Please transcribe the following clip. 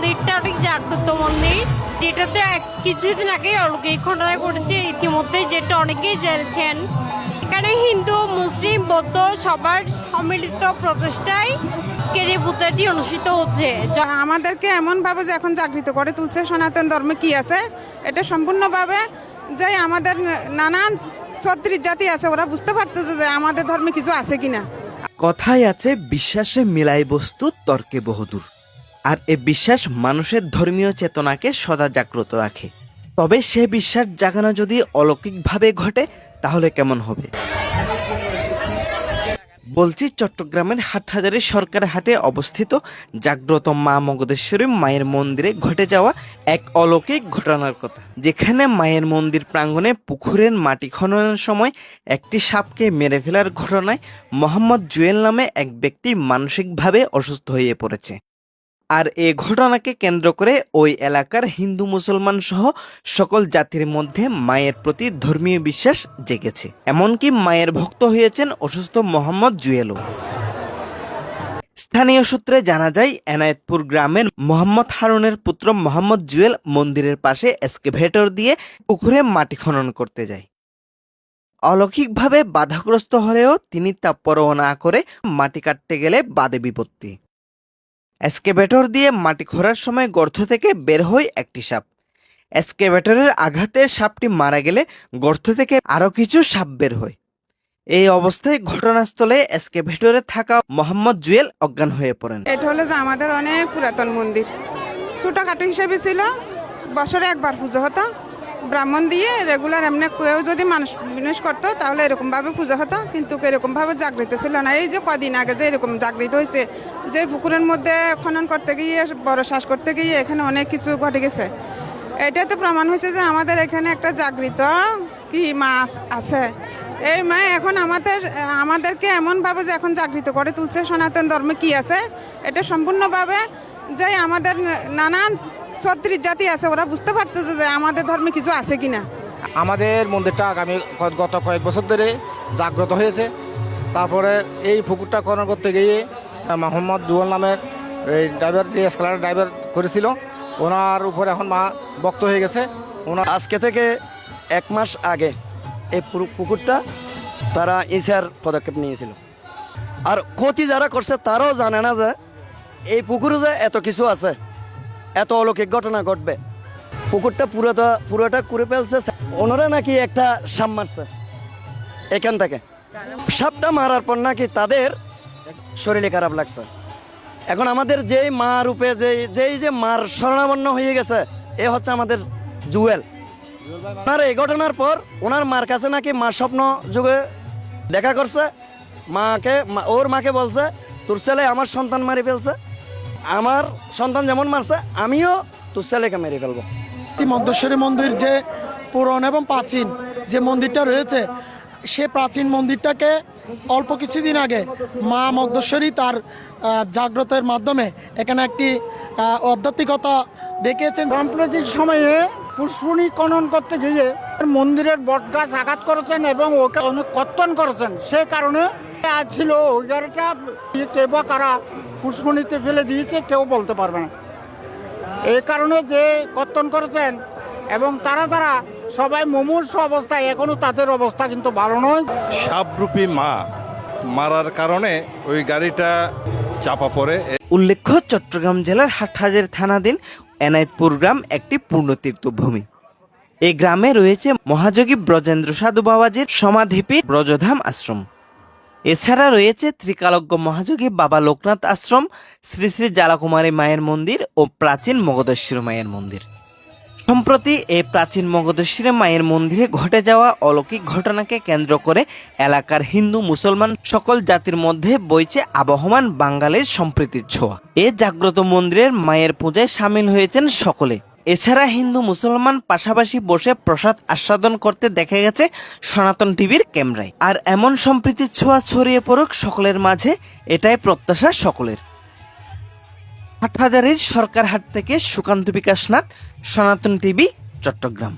মন্দিরটা অনেক জাগ্রত মন্দির, যেটাতে কিছুদিন আগে অলৌকিক ঘটনা ঘটেছে ইতিমধ্যে, যেটা অনেকেই জেনেছেন। এখানে হিন্দু, মুসলিম, বৌদ্ধ সবার সম্মিলিত প্রচেষ্টায় আজকের এই পূজাটি অনুষ্ঠিত হচ্ছে। আমাদেরকে এমনভাবে যে এখন জাগৃত করে তুলছে সনাতন ধর্মে কি আছে, এটা সম্পূর্ণভাবে যে আমাদের নানান ছত্রিশ জাতি আছে, ওরা বুঝতে পারতেছে যে আমাদের ধর্মে কিছু আছে কিনা। কথায় আছে, বিশ্বাসে মিলাই বস্তু তর্কে বহুদূর। আর এ বিশ্বাস মানুষের ধর্মীয় চেতনাকে সদা জাগ্রত রাখে। তবে সে বিশ্বাস জাগানো যদি অলৌকিকভাবে ঘটে তাহলে কেমন হবে? বলছি চট্টগ্রামের হাটহাজারী সরকার হাটে অবস্থিত জাগ্রত মা মগদেশ্বরী মায়ের মন্দিরে ঘটে যাওয়া এক অলৌকিক ঘটনার কথা, যেখানে মায়ের মন্দির প্রাঙ্গণে পুকুরের মাটি খননের সময় একটি সাপকে মেরে ফেলার ঘটনায় মোহাম্মদ জুয়েল নামে এক ব্যক্তি মানসিকভাবে অসুস্থ হয়ে পড়েছে। আর এ ঘটনাকে কেন্দ্র করে ওই এলাকার হিন্দু মুসলমান সহ সকল জাতির মধ্যে মায়ের প্রতি ধর্মীয় বিশ্বাস জেগেছে। এমনকি মায়ের ভক্ত হয়েছেন অসুস্থ মোহাম্মদ জুয়েলও। স্থানীয় সূত্রে জানা যায়, এনায়েতপুর গ্রামের মোহাম্মদ হারুনের পুত্র মোহাম্মদ জুয়েল মন্দিরের পাশে এক্সকেভেটর দিয়ে পুকুরে মাটি খনন করতে যায়। অলৌকিকভাবে বাধাগ্রস্ত হলেও তিনি তা পরোয়া না করে মাটি কাটতে গেলে বাদে বিপত্তি। এক্সকেভেটর দিয়ে মাটি খোঁড়ার সময় গর্ত থেকে বের হয় একটি সাপ। এক্সকেভেটরের আঘাতে সাপটি মারা গেলে গর্ত থেকে আরও কিছু সাপ বের হয়। এই অবস্থায় ঘটনাস্থলে এক্সকেভেটরে থাকা মোহাম্মদ জুয়েল অজ্ঞান হয়ে পড়েন। এটা হলো যে আমাদের অনেক পুরাতন মন্দির, ছোটখাটো হিসেবে ছিল, বছরে একবার পুজো হতো, ব্রাহ্মণ দিয়ে রেগুলার। এমনি কেউ যদি মানুষ বিনাশ করতো তাহলে এরকমভাবে পুজো হতো, কিন্তু এরকমভাবে জাগৃত ছিল না। এই যে কদিন আগে যে এরকম জাগৃত হয়েছে, যে পুকুরের মধ্যে খনন করতে গিয়ে, বড় শ্বাস করতে গিয়ে এখানে অনেক কিছু ঘটে গেছে। এটাতে প্রমাণ হয়েছে যে আমাদের এখানে একটা জাগৃত কি মাছ আছে। এই মা এখন আমাদেরকে এমনভাবে যে এখন জাগৃত করে তুলছে সনাতন ধর্মে কি আছে, এটা সম্পূর্ণভাবে যে আমাদের নানান ছত্রিশ জাতি আছে, ওরা বুঝতে পারতেছে যে আমাদের ধর্মে কিছু আছে কিনা। আমাদের মন্দিরটা গত কয়েক বছর ধরে জাগ্রত হয়েছে। তারপরে এই পুকুরটা খনন করতে গিয়ে মোহাম্মদ জুয়েল নামের এই ড্রাইভার, যে স্কলার ড্রাইভার করেছিল, ওনার উপরে এখন মা বক্ত হয়ে গেছে। ওনার আজকে থেকে 1 মাস আগে এই পুকুরটা তারা ইসার পদক্ষেপ নিয়েছিল। আর ক্ষতি যারা করছে তারাও জানে না যে এই পুকুরে যে এত কিছু আছে, এত অলৌকিক ঘটনা ঘটবে। পুকুরটা পুরোটা করে ফেলছে। ওনারা নাকি একটা সাপ মারছে এখান থেকে। সাপটা মারার পর নাকি তাদের শরীরে খারাপ লাগছে। এখন আমাদের যেই মা রূপে যে মার শরণাপন্ন হয়ে গেছে, এ হচ্ছে আমাদের জুয়েল। আর এই ঘটনার পর ওনার মার কাছে নাকি মা স্বপ্ন যুগে দেখা করছে। ওর মাকে বলছে, তোর ছেলে আমার সন্তান মারি ফেলছে, আমার সন্তান যেমন মারছে আমিও তোর ছেলেকে মেরে ফেলবো। মগদেশ্বরী মন্দির যে পুরনো এবং প্রাচীন যে মন্দিরটা রয়েছে, সে প্রাচীন মন্দিরটাকে অল্প কিছুদিন আগে মা মগদেশ্বরী তার জাগ্রতের মাধ্যমে এখানে একটি আধ্যাত্মিকতা দেখিয়েছেন। সাম্প্রতিক সময়ে পুষ্পণী খনন করতে গিয়ে মন্দিরের বটগাছ আঘাত করেছেন এবং ওকে অনেক কর্তন করেছেন। সে কারণে আজ ছিল ওই গাড়িটা কে বা কারা পুষ্পণীতে ফেলে দিয়েছে কেউ বলতে পারবে না। এই কারণে যে কর্তন করেছেন এবং তারা সবাই মুমূর্ষু অবস্থায়, এখনো তাদের অবস্থা কিন্তু ভালো নয়। সাপরূপী মা মারার কারণে ওই গাড়িটা চাপা পড়ে। উল্লেখ্য, চট্টগ্রাম জেলার হাটহাজারী থানাধীন এনায়েতপুর গ্রাম একটি পূর্ণতীর্থভূমি। এই গ্রামে রয়েছে মহাযোগী ব্রজেন্দ্র সাধু বাবাজির সমাধিপীঠ ব্রজধাম আশ্রম। এছাড়া রয়েছে ত্রিকালজ্ঞ মহাযোগী বাবা লোকনাথ আশ্রম, শ্রী শ্রী জ্বালাকুমারী মায়ের মন্দির ও প্রাচীন মগদেশ্বরী মায়ের মন্দির। সম্প্রতি এই প্রাচীন মগদেশ্বরী মায়ের মন্দিরে ঘটে যাওয়া অলৌকিক ঘটনাকে কেন্দ্র করে এলাকার হিন্দু মুসলমান সকল জাতির মধ্যে বইছে আবহমান বাঙালির সম্প্রীতির ছোঁয়া। এ জাগ্রত মন্দিরের মায়ের পূজায় সামিল হয়েছেন সকলে। এছাড়া হিন্দু মুসলমান পাশাপাশি বসে প্রসাদ আস্বাদন করতে দেখা গেছে সনাতন টিভির ক্যামেরায়। আর এমন সম্প্রীতির ছোঁয়া ছড়িয়ে পড়ুক সকলের মাঝে, এটাই প্রত্যাশা সকলের। হাটহাজারীর সরকার হাট থেকে সুকান্ত বিকাশ নাথ, সনাতন টিভি, চট্টগ্রাম।